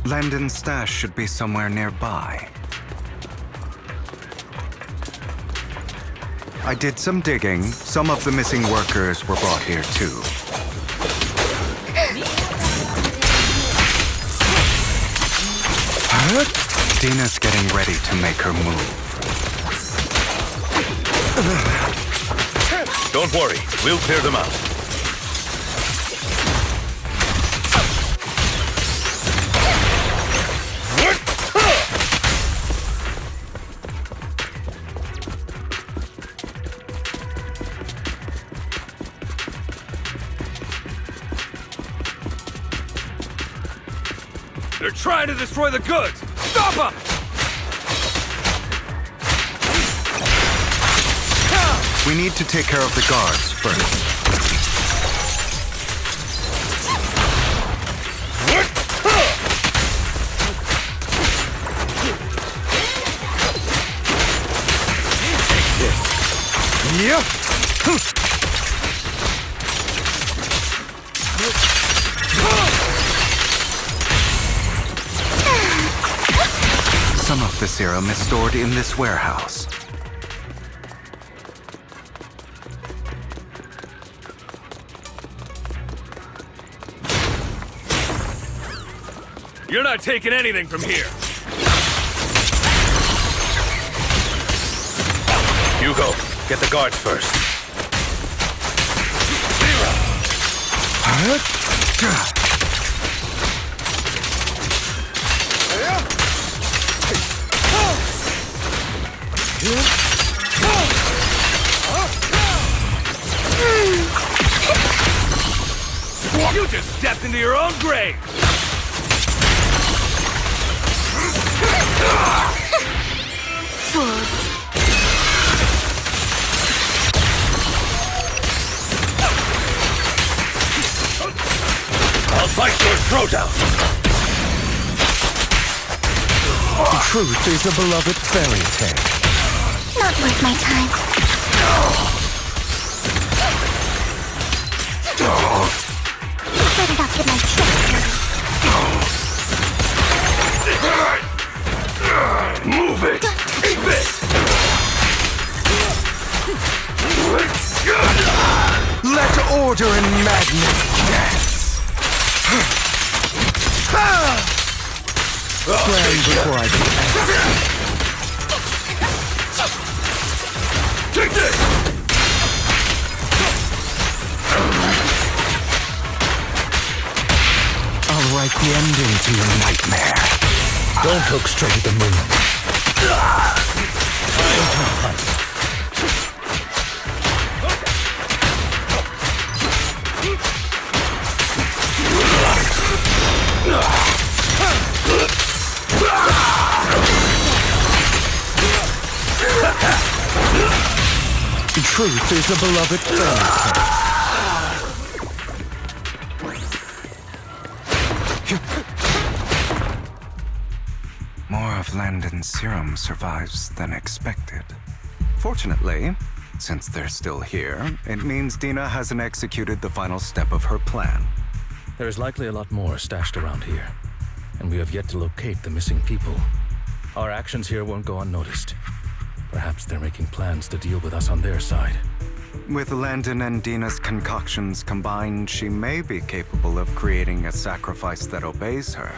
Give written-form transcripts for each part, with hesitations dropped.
Landon's stash should be somewhere nearby. I did some digging. Some of the missing workers were brought here too. Dina's getting ready to make her move. Don't worry, we'll clear them out. They're trying to destroy the goods! Stop them! We need to take care of the guards first. Yep. Some of the serum is stored in this warehouse. You're not taking anything from here! Hugo, get the guards first. You just stepped into your own grave! Fools. I'll bite your throat out! The truth is a beloved fairy tale. Not worth my time. Better not get my chest dirty. Move it! Keep it! Let order and madness dance. Plan before I do anything. Take this! I'll write the ending to your nightmare. Don't look straight at the moon. Time to hunt. The truth is a beloved fairy tale. More of Landon's serum survives than expected. Fortunately, since they're still here, it means Dina hasn't executed the final step of her plan. There's likely a lot more stashed around here, and we have yet to locate the missing people. Our actions here won't go unnoticed. Perhaps they're making plans to deal with us on their side. With Landon and Dina's concoctions combined, she may be capable of creating a sacrifice that obeys her.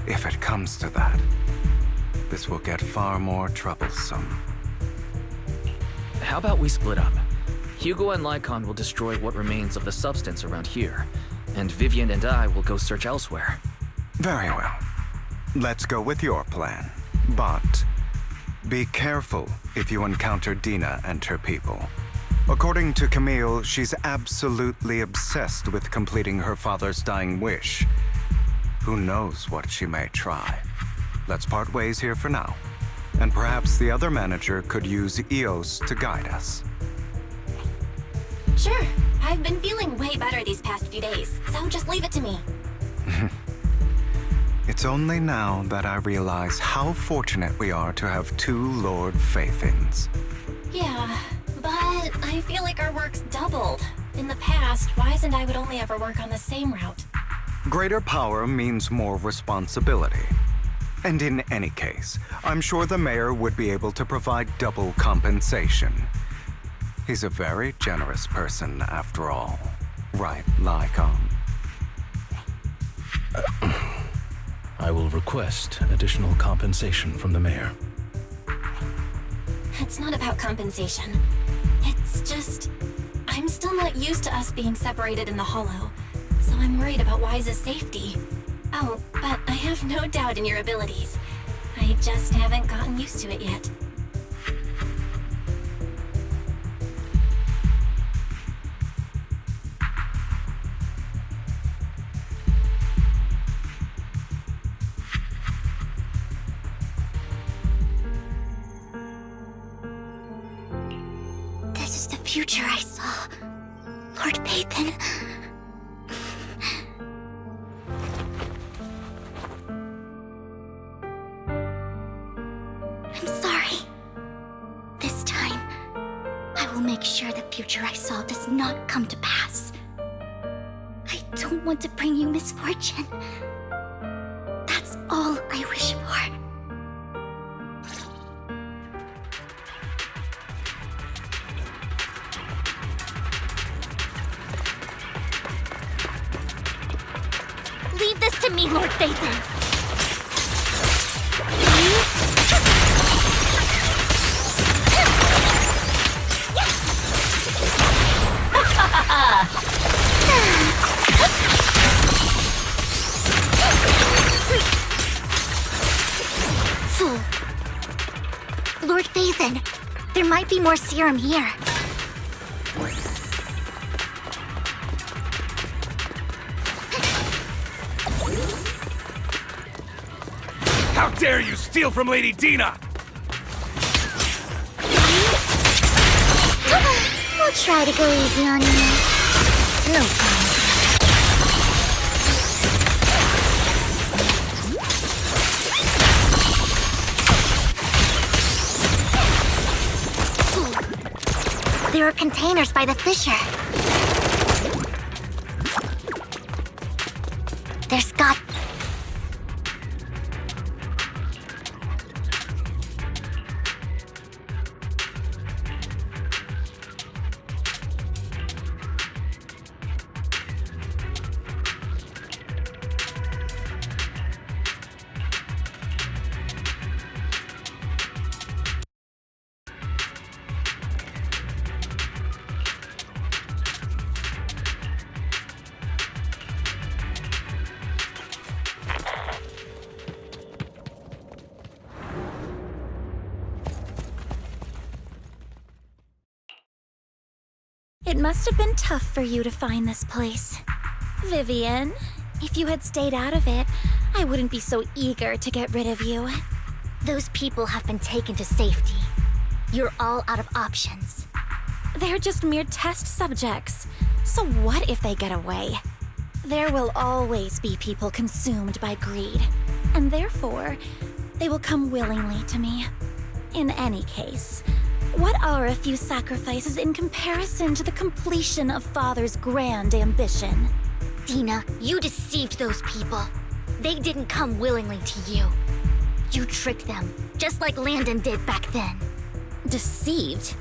If it comes to that, this will get far more troublesome. How about we split up? Hugo and Lycon will destroy what remains of the substance around here, and Vivian and I will go search elsewhere. Very well. Let's go with your plan. But be careful if you encounter Dina and her people. According to Camille, she's absolutely obsessed with completing her father's dying wish. Who knows what she may try? Let's part ways here for now. And perhaps the other manager could use EOS to guide us. Sure. I've been feeling way better these past few days, so just leave it to me. It's only now that I realize how fortunate we are to have two Lord Faithins. Yeah, but I feel like our work's doubled. In the past, Wise and I would only ever work on the same route. Greater power means more responsibility. And in any case, I'm sure the mayor would be able to provide double compensation. He's a very generous person, after all. Right, Lycon? I will request additional compensation from the mayor. It's not about compensation. It's just... I'm still not used to us being separated in the Hollow, so I'm worried about Wise's safety. Oh, but I have no doubt in your abilities. I just haven't gotten used to it yet. This is the future I saw, Lord Pathan. I'm sorry. This time, I will make sure the future I saw does not come to pass. I don't want to bring you misfortune. That's all I wish for. Leave this to me, Lord Phaethon. Fool. Lord Phaethon, there might be more serum here. How dare you steal from Lady Dina! I'll try to go easy on you. No problem. There are containers by the fissure. There's got... It must have been tough for you to find this place. Vivian, if you had stayed out of it, I wouldn't be so eager to get rid of you. Those people have been taken to safety. You're all out of options. They're just mere test subjects. So what if they get away? There will always be people consumed by greed, and therefore, they will come willingly to me. In any case, what are a few sacrifices in comparison to the completion of Father's grand ambition? Dina, you deceived those people. They didn't come willingly to you. You tricked them, just like Landon did back then. Deceived?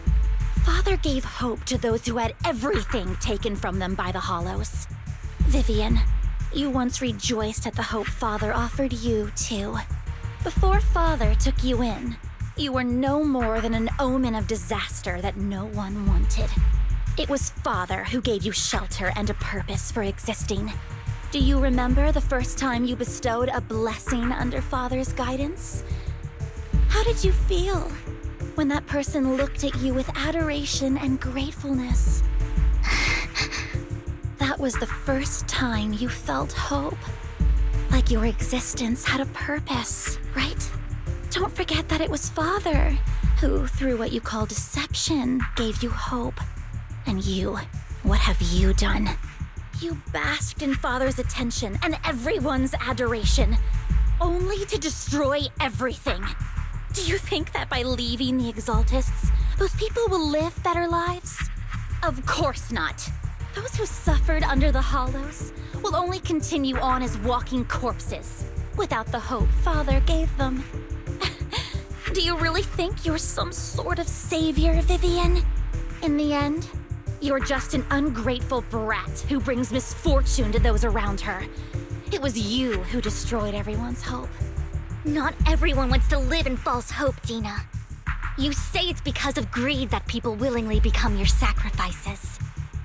Father gave hope to those who had everything taken from them by the Hollows. Vivian, you once rejoiced at the hope Father offered you, too. Before Father took you in, you were no more than an omen of disaster that no one wanted. It was Father who gave you shelter and a purpose for existing. Do you remember the first time you bestowed a blessing under Father's guidance? How did you feel when that person looked at you with adoration and gratefulness? That was the first time you felt hope. Like your existence had a purpose, right? Don't forget that it was Father who, through what you call deception, gave you hope. And you, what have you done? You basked in Father's attention and everyone's adoration, only to destroy everything. Do you think that by leaving the Exaltists, those people will live better lives? Of course not. Those who suffered under the Hollows will only continue on as walking corpses, without the hope Father gave them. Do you really think you're some sort of savior, Vivian? In the end, you're just an ungrateful brat who brings misfortune to those around her. It was you who destroyed everyone's hope. Not everyone wants to live in false hope, Dina. You say it's because of greed that people willingly become your sacrifices.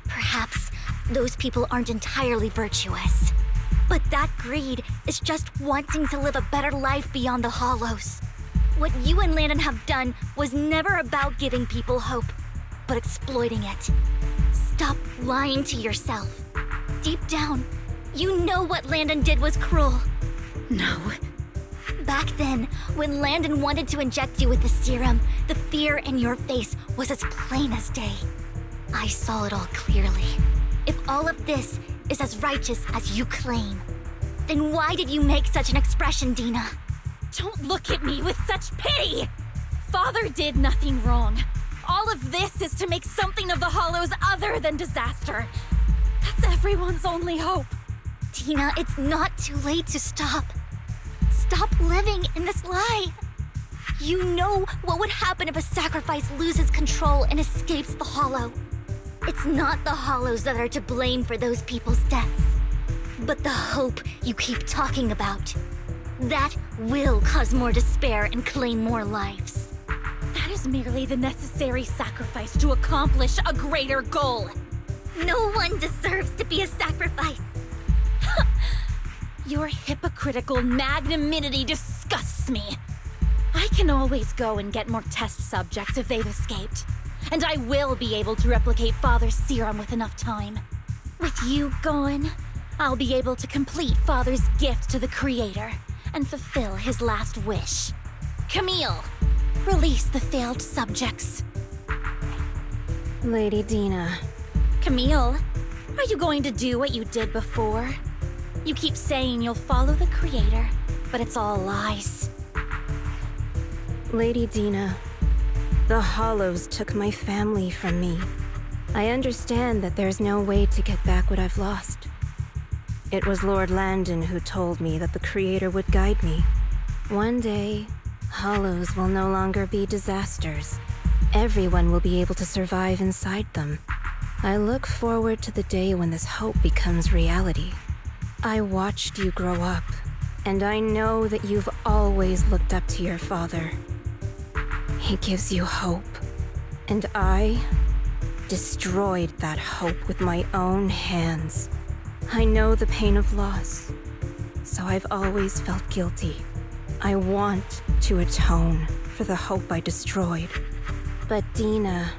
Perhaps those people aren't entirely virtuous. But that greed is just wanting to live a better life beyond the Hollows. What you and Landon have done was never about giving people hope, but exploiting it. Stop lying to yourself. Deep down, you know what Landon did was cruel. No. Back then, when Landon wanted to inject you with the serum, the fear in your face was as plain as day. I saw it all clearly. If all of this is as righteous as you claim, then why did you make such an expression, Dina? Don't look at me with such pity! Father did nothing wrong. All of this is to make something of the Hollows other than disaster. That's everyone's only hope. Dina, it's not too late to stop. Stop living in this lie. You know what would happen if a sacrifice loses control and escapes the Hollow. It's not the Hollows that are to blame for those people's deaths, but the hope you keep talking about. That will cause more despair and claim more lives. That is merely the necessary sacrifice to accomplish a greater goal. No one deserves to be a sacrifice. Your hypocritical magnanimity disgusts me. I can always go and get more test subjects if they've escaped. And I will be able to replicate Father's serum with enough time. With you gone, I'll be able to complete Father's gift to the Creator and fulfill his last wish. Camille, release the failed subjects. Lady Dina. Camille, are you going to do what you did before? You keep saying you'll follow the Creator, but it's all lies. Lady Dina, the Hollows took my family from me. I understand that there's no way to get back what I've lost. It was Lord Landon who told me that the Creator would guide me. One day, Hollows will no longer be disasters. Everyone will be able to survive inside them. I look forward to the day when this hope becomes reality. I watched you grow up, and I know that you've always looked up to your father. He gives you hope, and I destroyed that hope with my own hands. I know the pain of loss, so I've always felt guilty. I want to atone for the hope I destroyed. But Dina,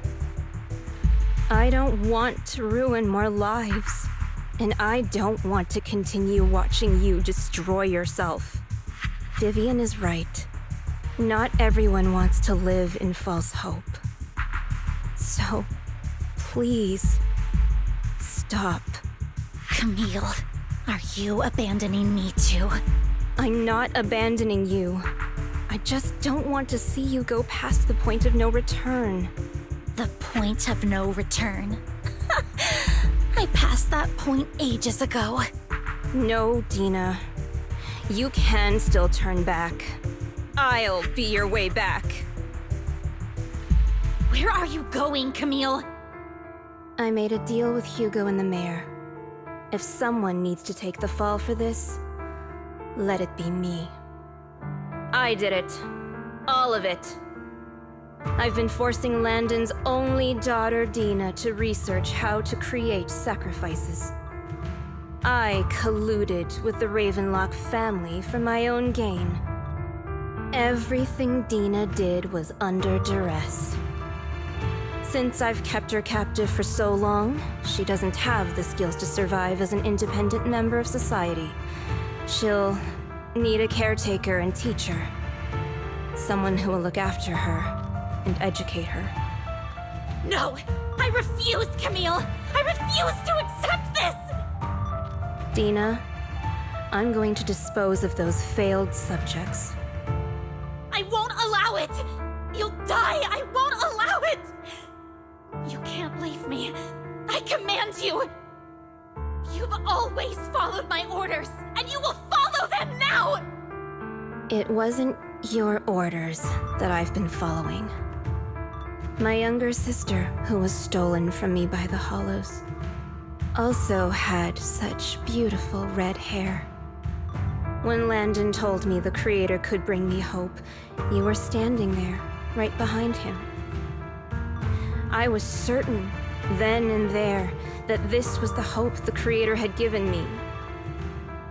I don't want to ruin more lives, and I don't want to continue watching you destroy yourself. Vivian is right. Not everyone wants to live in false hope. So, please, stop. Camille, are you abandoning me too? I'm not abandoning you. I just don't want to see you go past the point of no return. The point of no return? I passed that point ages ago. No, Dina. You can still turn back. I'll be your way back. Where are you going, Camille? I made a deal with Hugo and the mayor. If someone needs to take the fall for this, let it be me. I did it. All of it. I've been forcing Landon's only daughter, Dina, to research how to create sacrifices. I colluded with the Ravenlock family for my own gain. Everything Dina did was under duress. Since I've kept her captive for so long, she doesn't have the skills to survive as an independent member of society. She'll need a caretaker and teacher. Someone who will look after her and educate her. No! I refuse, Camille! I refuse to accept this! Dina, I'm going to dispose of those failed subjects. I won't allow it! You'll die! I won't allow it! You can't leave me. I command you! always followed my orders, and you will follow them now! It wasn't your orders that I've been following. My younger sister, who was stolen from me by the Hollows, also had such beautiful red hair. When Landon told me the Creator could bring me hope, you were standing there, right behind him. I was certain, then and there, that this was the hope the Creator had given me.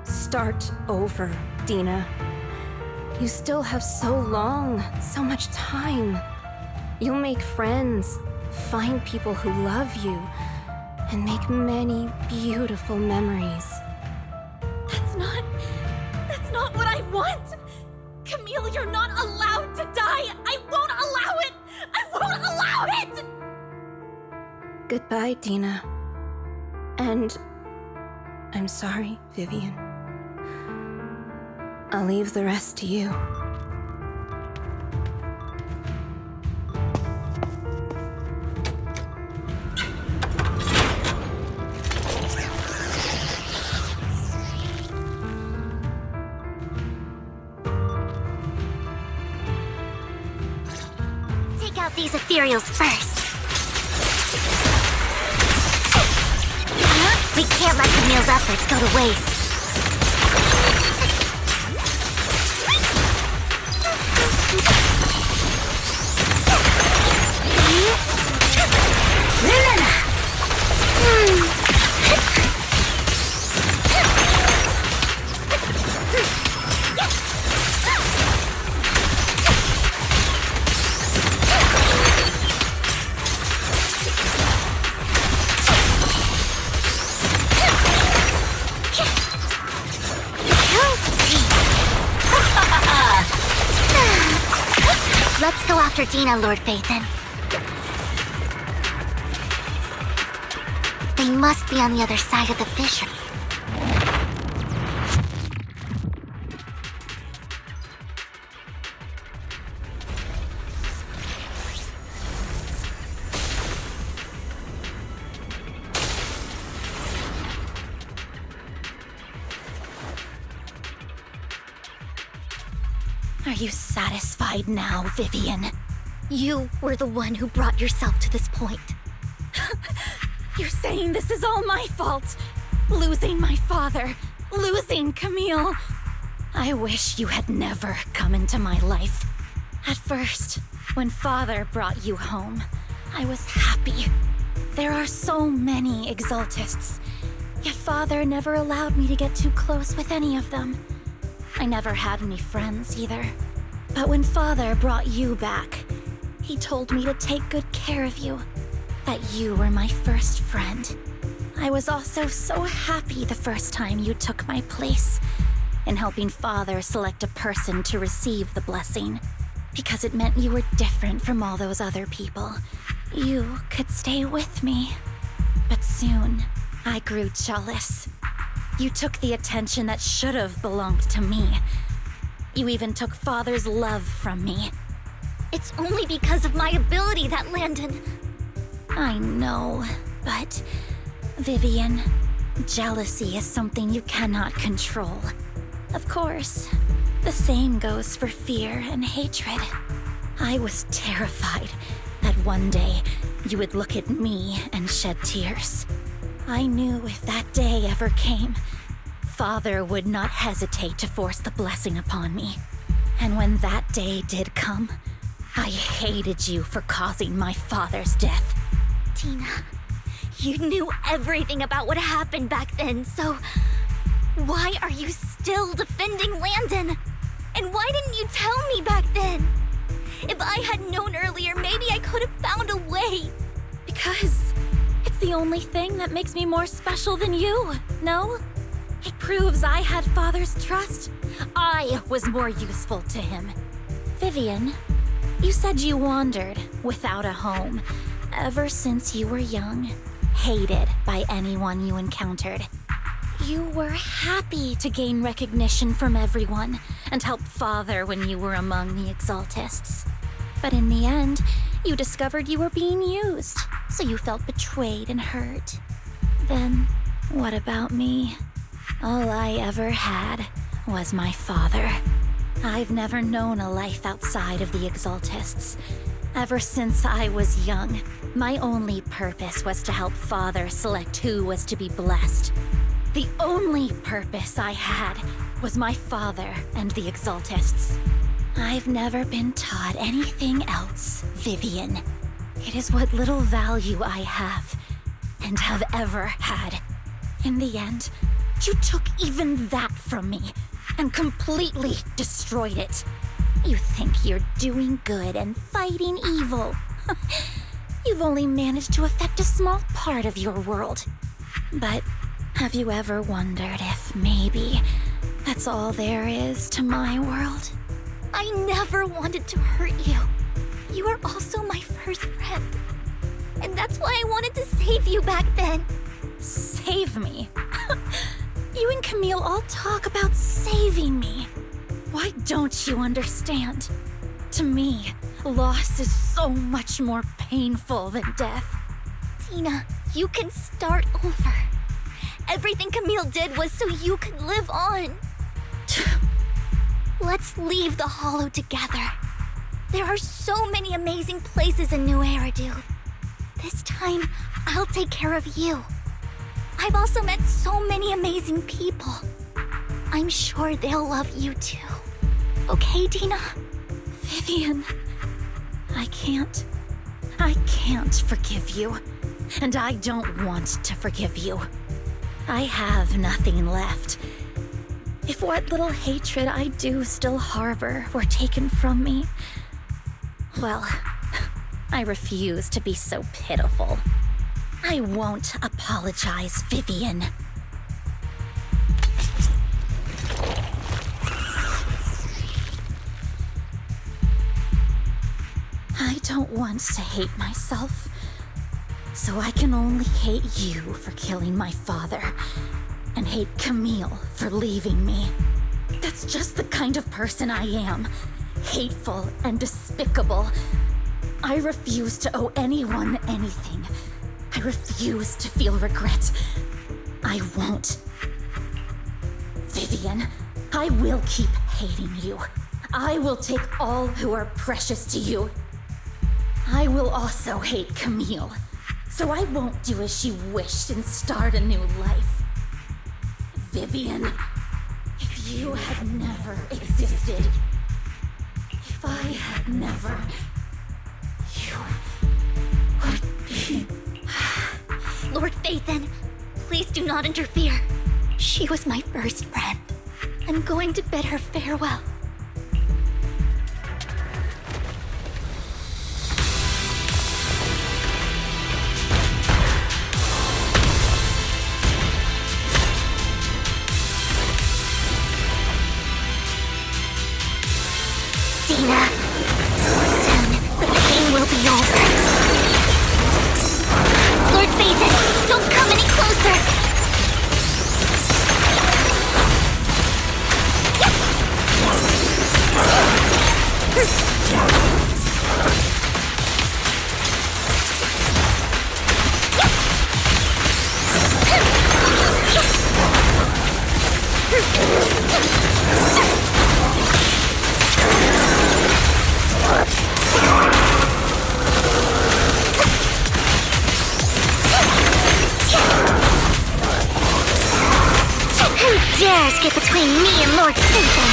Start over, Dina. You still have so long, so much time. You'll make friends, find people who love you, and make many beautiful memories. That's not what I want! Camille, you're not allowed to die! I won't allow it! I won't allow it! Goodbye, Dina. And I'm sorry, Vivian. I'll leave the rest to you. Take out these ethereals first. We can't let Camille's efforts go to waste. Let's go after Dina, Lord Phaethon. They must be on the other side of the fissure. Are you satisfied now, Vivian? You were the one who brought yourself to this point. You're saying this is all my fault? Losing my father, losing Camille. I wish you had never come into my life. At first, when Father brought you home, I was happy. There are so many Exaltists, yet Father never allowed me to get too close with any of them. I never had any friends either. But when Father brought you back, he told me to take good care of you, that you were my first friend. I was also so happy the first time you took my place in helping Father select a person to receive the blessing, because it meant you were different from all those other people. You could stay with me. But soon, I grew jealous. You took the attention that should have belonged to me. You even took Father's love from me. It's only because of my ability that Landon... I know, but... Vivian, jealousy is something you cannot control. Of course, the same goes for fear and hatred. I was terrified that one day you would look at me and shed tears. I knew if that day ever came, Father would not hesitate to force the blessing upon me. And when that day did come, I hated you for causing my father's death. Tina, you knew everything about what happened back then, so... why are you still defending Landon? And why didn't you tell me back then? If I had known earlier, maybe I could have found a way. Because it's the only thing that makes me more special than you, no? It proves I had Father's trust. I was more useful to him. Vivian, you said you wandered without a home ever since you were young, hated by anyone you encountered. You were happy to gain recognition from everyone and help Father when you were among the Exaltists. But in the end, you discovered you were being used, so you felt betrayed and hurt. Then, What about me? All I ever had was my father. I've never known a life outside of the Exaltists. Ever since I was young, my only purpose was to help Father select who was to be blessed. The only purpose I had was my father and the Exaltists. I've never been taught anything else, Vivian. It is what little value I have, and have ever had. In the end, you took even that from me, and completely destroyed it. You think you're doing good and fighting evil. You've only managed to affect a small part of your world. But have you ever wondered if maybe that's all there is to my world? I never wanted to hurt you. You were also my first friend. And that's why I wanted to save you back then. Save me? You and Camille all talk about saving me. Why don't you understand? To me, loss is so much more painful than death. Tina, you can start over. Everything Camille did was so you could live on. Let's leave the Hollow together. There are so many amazing places in New Eridu. This time, I'll take care of you. I've also met so many amazing people. I'm sure they'll love you too. Okay, Dina? Vivian, I can't forgive you. And I don't want to forgive you. I have nothing left. If what little hatred I do still harbor were taken from me, well, I refuse to be so pitiful. I won't apologize, Vivian. I don't want to hate myself, so I can only hate you for killing my father, and hate Camille for leaving me. That's just the kind of person I am. Hateful and despicable. I refuse to owe anyone anything. I refuse to feel regret. I won't. Vivian, I will keep hating you. I will take all who are precious to you. I will also hate Camille, so I won't do as she wished and start a new life. Vivian, if you had never existed, if I had never, you would be... Lord Phaethon, please do not interfere. She was my first friend. I'm going to bid her farewell. Dina, soon the pain will be over. Lord Phaethon, don't come any closer! Who dares get between me and Lord Phaethon?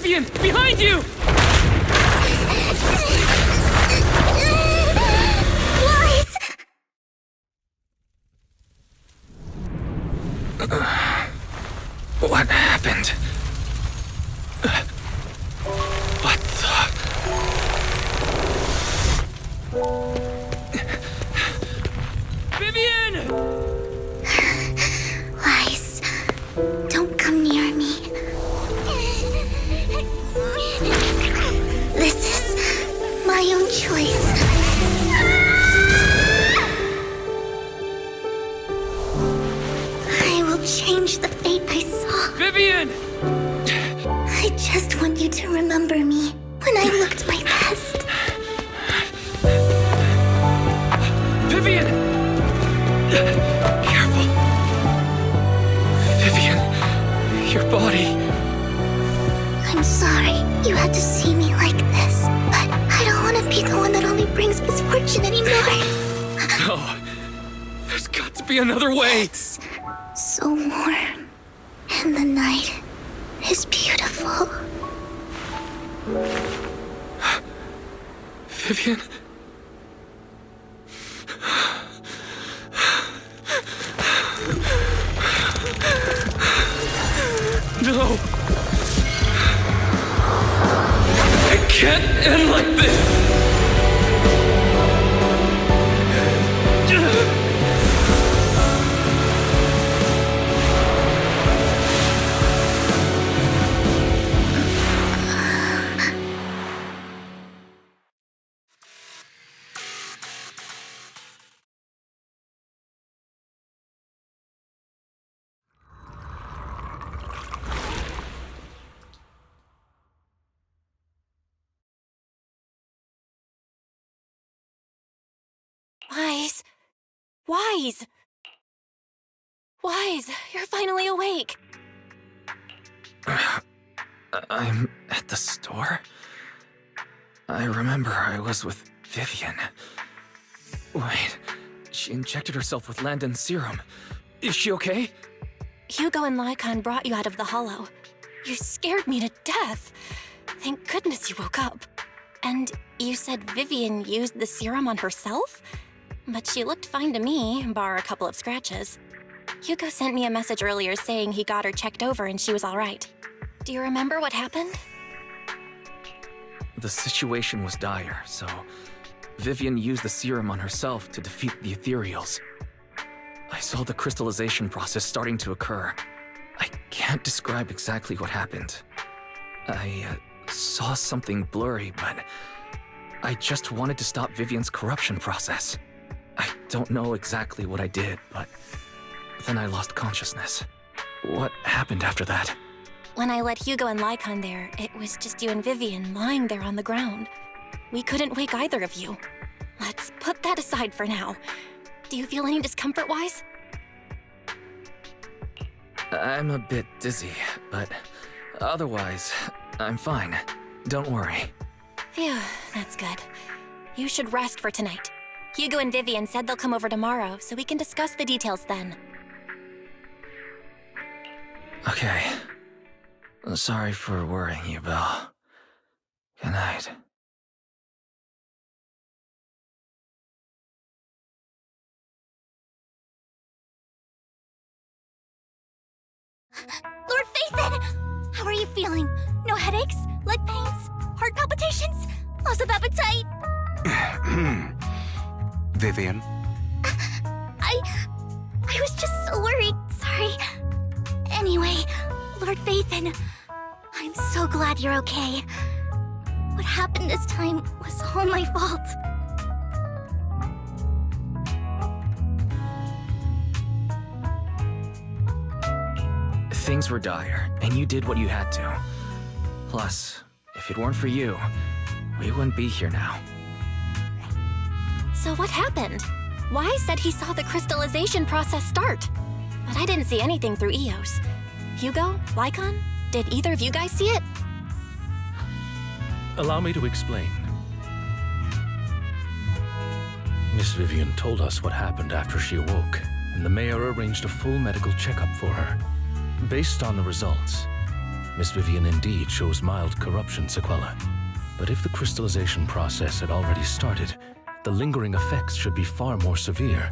Vivian! Behind you! Wise! What happened? What the... Vivian! Wise, don't come near me. This is my own choice. I will change the fate I saw. Vivian! I just want you to remember me when I looked my best. Vivian! Careful. Vivian, your body. I'm sorry you had to see me like this, but I don't want to be the one that only brings misfortune anymore. No. There's got to be another way. It's so warm, and the night is beautiful. Vivian? No! It can't end like this! Wise. Wise! Wise, you're finally awake. I'm at the store? I remember I was with Vivian. Wait, she injected herself with Landon's serum. Is she okay? Hugo and Lycon brought you out of the hollow. You scared me to death. Thank goodness you woke up. And you said Vivian used the serum on herself? But she looked fine to me, bar a couple of scratches. Hugo sent me a message earlier saying he got her checked over and she was all right. Do you remember what happened? The situation was dire, so Vivian used the serum on herself to defeat the ethereals. I saw the crystallization process starting to occur. I can't describe exactly what happened. I saw something blurry, but I just wanted to stop Vivian's corruption process. I don't know exactly what I did, but then I lost consciousness. What happened after that? When I let Hugo and Lycon there, it was just you and Vivian lying there on the ground. We couldn't wake either of you. Let's put that aside for now. Do you feel any discomfort, Wise? I'm a bit dizzy, but otherwise, I'm fine. Don't worry. Phew, that's good. You should rest for tonight. Hugo and Vivian said they'll come over tomorrow, so we can discuss the details then. Okay. Sorry for worrying you, Belle. Good night. Lord Phaethon! How are you feeling? No headaches? Leg pains? Heart palpitations? Loss of appetite? Vivian? I was just so worried. Sorry. Anyway, Lord Phaethon, I'm so glad you're okay. What happened this time was all my fault. Things were dire, and you did what you had to. Plus, if it weren't for you, we wouldn't be here now. So what happened? Wise said he saw the crystallization process start. But I didn't see anything through EOS. Hugo? Lycon? Did either of you guys see it? Allow me to explain. Miss Vivian told us what happened after she awoke, and the mayor arranged a full medical checkup for her. Based on the results, Miss Vivian indeed shows mild corruption sequelae. But if the crystallization process had already started, the lingering effects should be far more severe.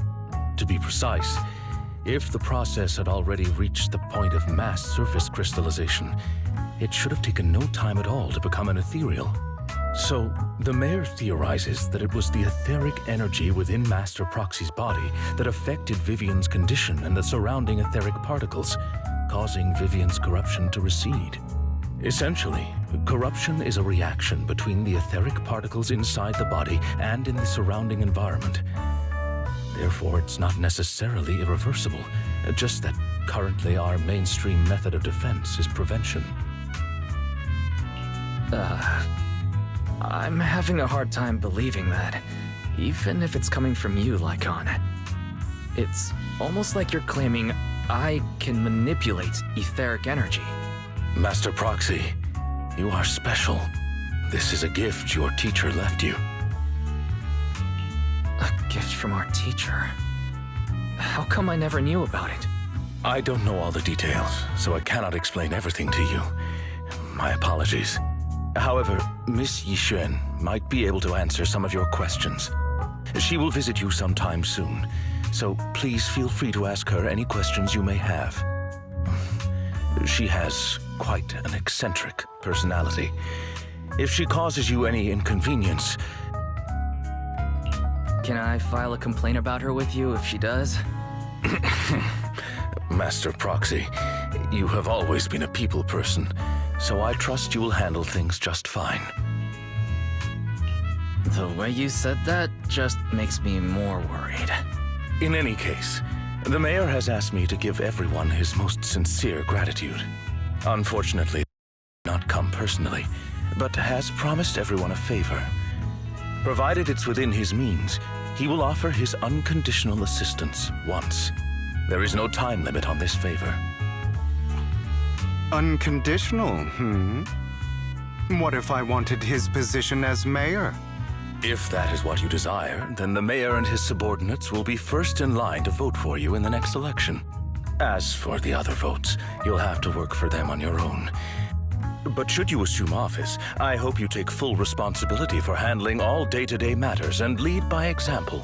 To be precise, if the process had already reached the point of mass surface crystallization, it should have taken no time at all to become an ethereal. So, the mayor theorizes that it was the etheric energy within Master Proxy's body that affected Vivian's condition and the surrounding etheric particles, causing Vivian's corruption to recede. Essentially, corruption is a reaction between the etheric particles inside the body and in the surrounding environment. Therefore, it's not necessarily irreversible, just that currently our mainstream method of defense is prevention. I'm having a hard time believing that, even if it's coming from you, Lycon. It's almost like you're claiming I can manipulate etheric energy. Master Proxy, you are special. This is a gift your teacher left you. A gift from our teacher? How come I never knew about it? I don't know all the details, so I cannot explain everything to you. My apologies. However, Miss Yixuan might be able to answer some of your questions. She will visit you sometime soon, so please feel free to ask her any questions you may have. She has quite an eccentric personality. If she causes you any inconvenience... Can I file a complaint about her with you if she does? Master Proxy, you have always been a people person, so I trust you will handle things just fine. The way you said that just makes me more worried. In any case, the mayor has asked me to give everyone his most sincere gratitude. Unfortunately, he did not come personally, but has promised everyone a favor. Provided it's within his means, he will offer his unconditional assistance once. There is no time limit on this favor. Unconditional, What if I wanted his position as mayor? If that is what you desire, then the mayor and his subordinates will be first in line to vote for you in the next election. As for the other votes, you'll have to work for them on your own. But should you assume office, I hope you take full responsibility for handling all day-to-day matters and lead by example.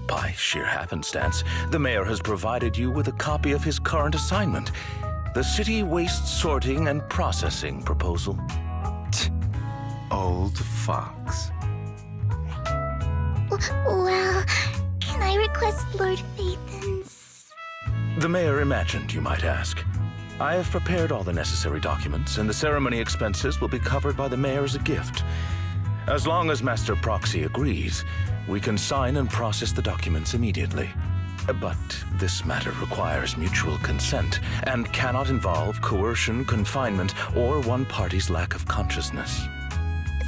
By sheer happenstance, the mayor has provided you with a copy of his current assignment, the City Waste Sorting and Processing proposal. Old fox. Well, can I request Lord Phaethon's? The mayor imagined you might ask. I have prepared all the necessary documents, and the ceremony expenses will be covered by the mayor as a gift. As long as Master Proxy agrees, we can sign and process the documents immediately. But this matter requires mutual consent and cannot involve coercion, confinement, or one party's lack of consciousness.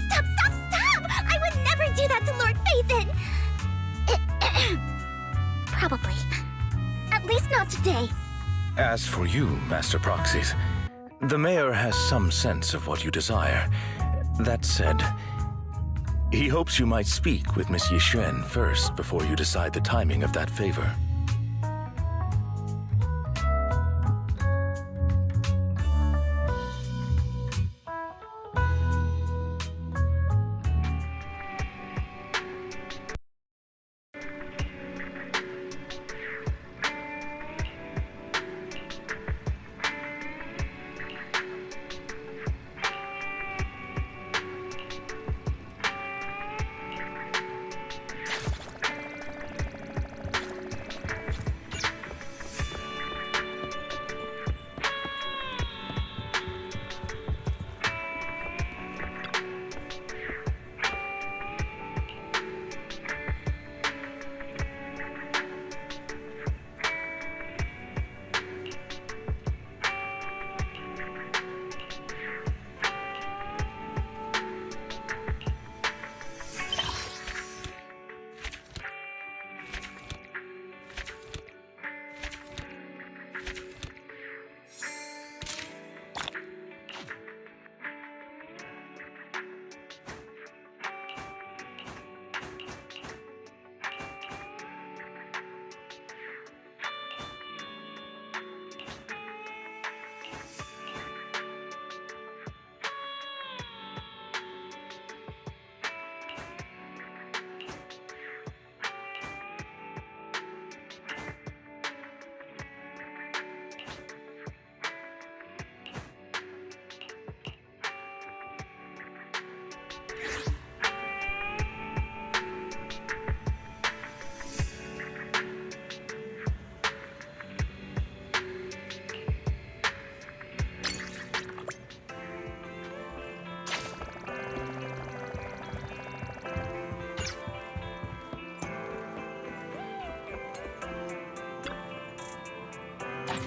Stop! I would never do that to Lord Phaethon! Probably. At least not today. As for you, Master Proxies, the mayor has some sense of what you desire. That said, he hopes you might speak with Miss Yixuan first before you decide the timing of that favor.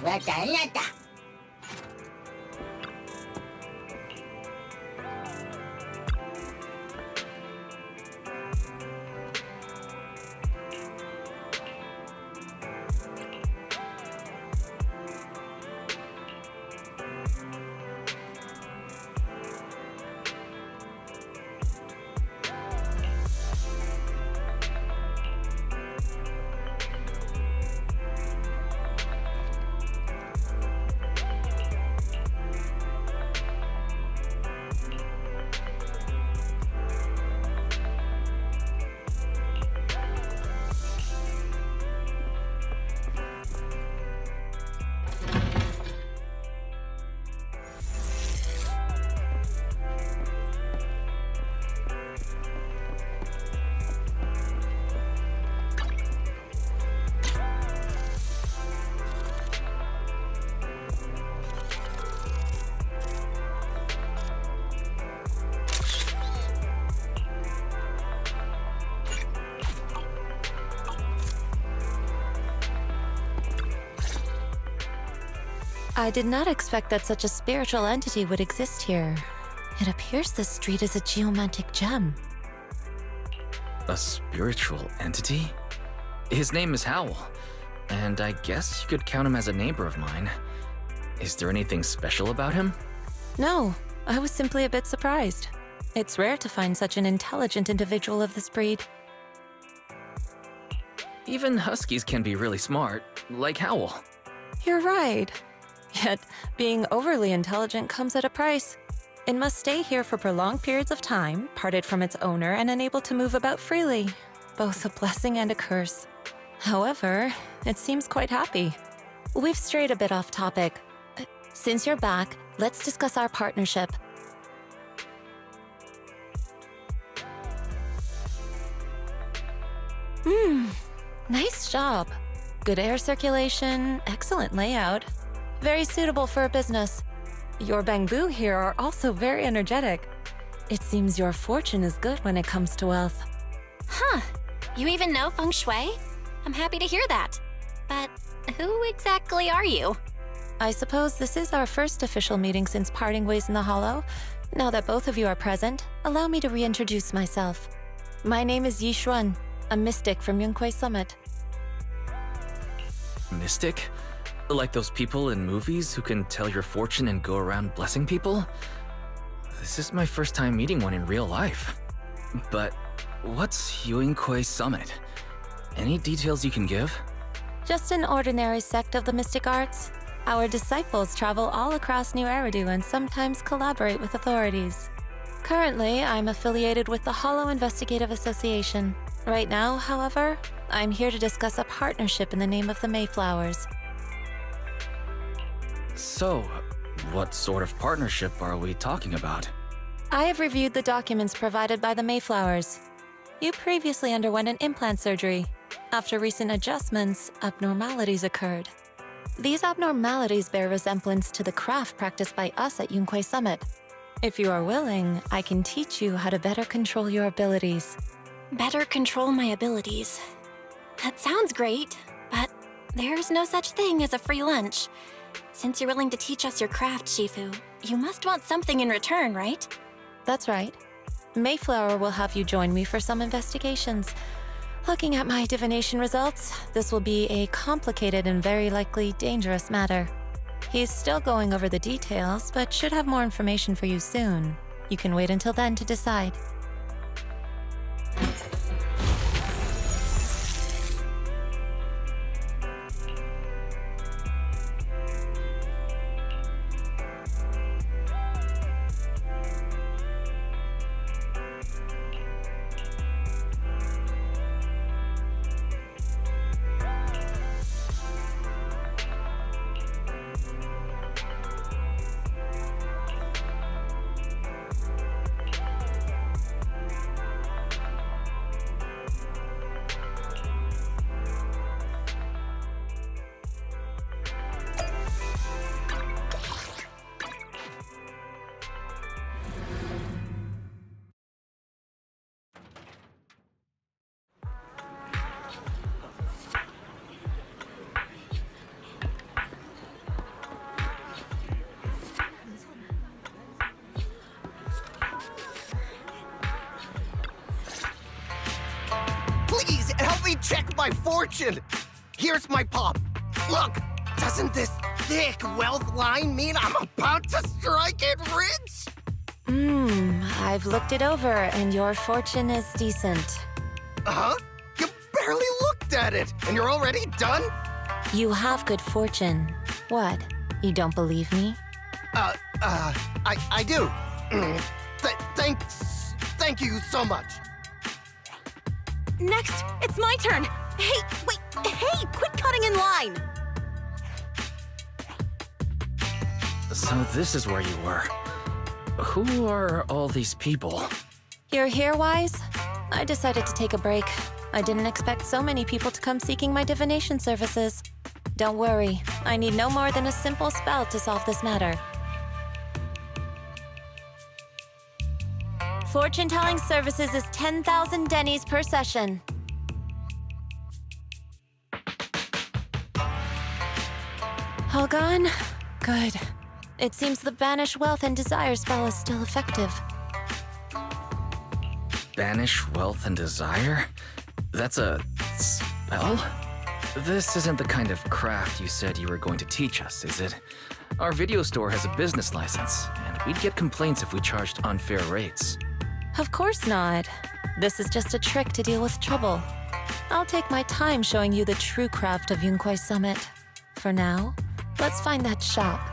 왔다 안 왔다. I did not expect that such a spiritual entity would exist here. It appears this street is a geomantic gem. A spiritual entity? His name is Howl, and I guess you could count him as a neighbor of mine. Is there anything special about him? No, I was simply a bit surprised. It's rare to find such an intelligent individual of this breed. Even huskies can be really smart, like Howl. You're right. Yet, being overly intelligent comes at a price. It must stay here for prolonged periods of time, parted from its owner and unable to move about freely. Both a blessing and a curse. However, it seems quite happy. We've strayed a bit off topic. Since you're back, let's discuss our partnership. Nice job. Good air circulation, excellent layout. Very suitable for a business. Your bamboo here are also very energetic. It seems your fortune is good when it comes to wealth. Huh. You even know feng shui? I'm happy to hear that. But who exactly are you? I suppose this is our first official meeting since parting ways in the Hollow. Now that both of you are present, allow me to reintroduce myself. My name is Yi Xuan, a mystic from Yunquei Summit. Mystic? Like those people in movies who can tell your fortune and go around blessing people? This is my first time meeting one in real life. But what's Yunquei Summit? Any details you can give? Just an ordinary sect of the mystic arts. Our disciples travel all across New Eridu and sometimes collaborate with authorities. Currently, I'm affiliated with the Hollow Investigative Association. Right now, however, I'm here to discuss a partnership in the name of the Mayflowers. So, what sort of partnership are we talking about? I have reviewed the documents provided by the Mayflowers. You previously underwent an implant surgery. After recent adjustments, abnormalities occurred. These abnormalities bear resemblance to the craft practiced by us at Yunquei Summit. If you are willing, I can teach you how to better control your abilities. Better control my abilities. That sounds great, but there's no such thing as a free lunch. Since you're willing to teach us your craft, Shifu, you must want something in return, right? That's right. Mayflower will have you join me for some investigations. Looking at my divination results, this will be a complicated and very likely dangerous matter. He's still going over the details, but should have more information for you soon. You can wait until then to decide. fortune! Here's my pop. Look, doesn't this thick wealth line mean I'm about to strike it rich? I've looked it over, and your fortune is decent. Huh? You barely looked at it, and you're already done? You have good fortune. What? You don't believe me? I do. Thank you so much. Next, it's my turn. Hey, wait, hey, quit cutting in line. So this is where you were. Who are all these people? You're here, Wise? I decided to take a break. I didn't expect so many people to come seeking my divination services. Don't worry, I need no more than a simple spell to solve this matter. Fortune-telling services is 10,000 dennies per session. All gone? Good. It seems the Banish Wealth and Desire spell is still effective. Banish wealth and desire? That's a spell? This isn't the kind of craft you said you were going to teach us, is it? Our video store has a business license, and we'd get complaints if we charged unfair rates. Of course not. This is just a trick to deal with trouble. I'll take my time showing you the true craft of Yunquai Summit. For now, let's find that shop.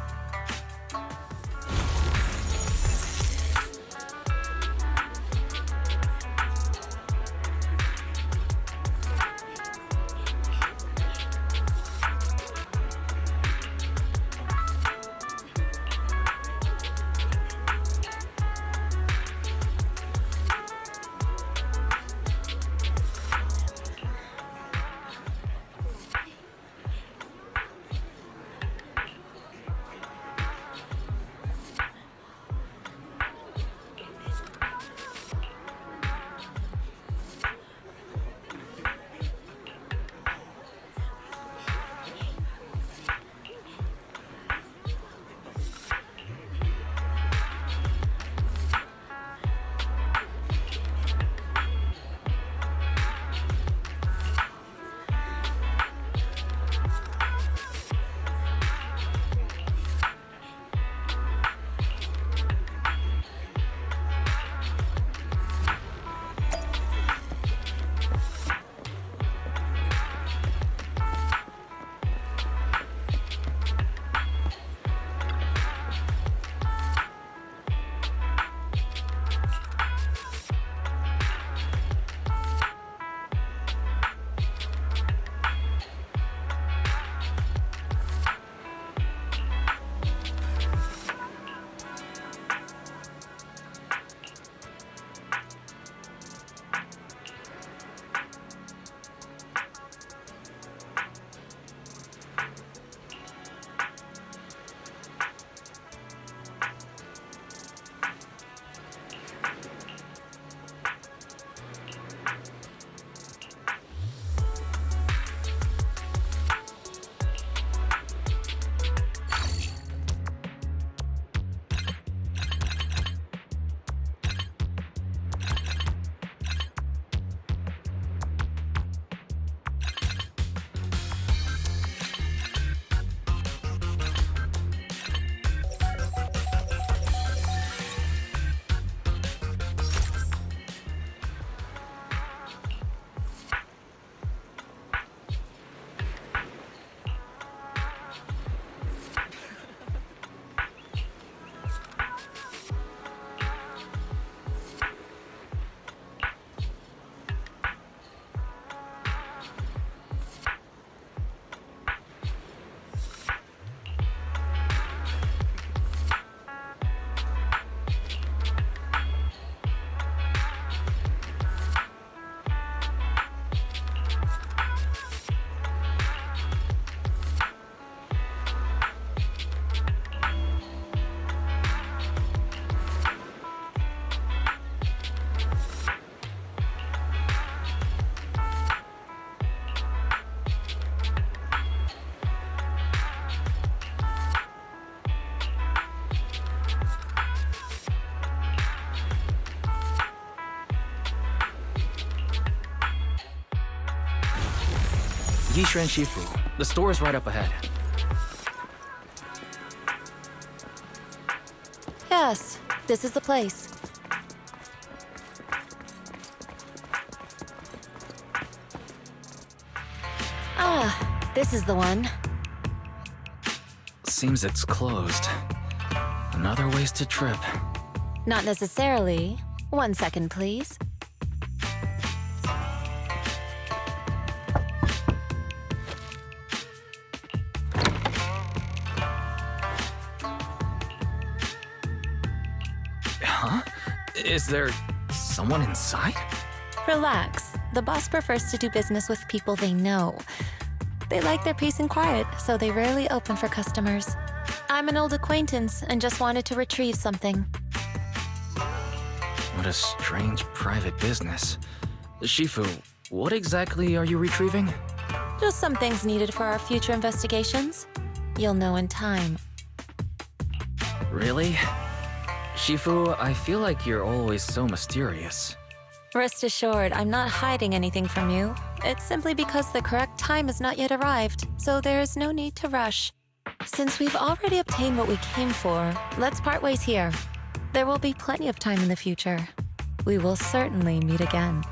Yishuan Shifu. The store is right up ahead. Yes, this is the place. Ah, this is the one. Seems it's closed. Another wasted trip. Not necessarily. 1 second, please. Huh? Is there someone inside? Relax. The boss prefers to do business with people they know. They like their peace and quiet, so they rarely open for customers. I'm an old acquaintance and just wanted to retrieve something. What a strange private business. Shifu, what exactly are you retrieving? Just some things needed for our future investigations. You'll know in time. Really? Shifu, I feel like you're always so mysterious. Rest assured, I'm not hiding anything from you. It's simply because the correct time has not yet arrived, so there is no need to rush. Since we've already obtained what we came for, let's part ways here. There will be plenty of time in the future. We will certainly meet again.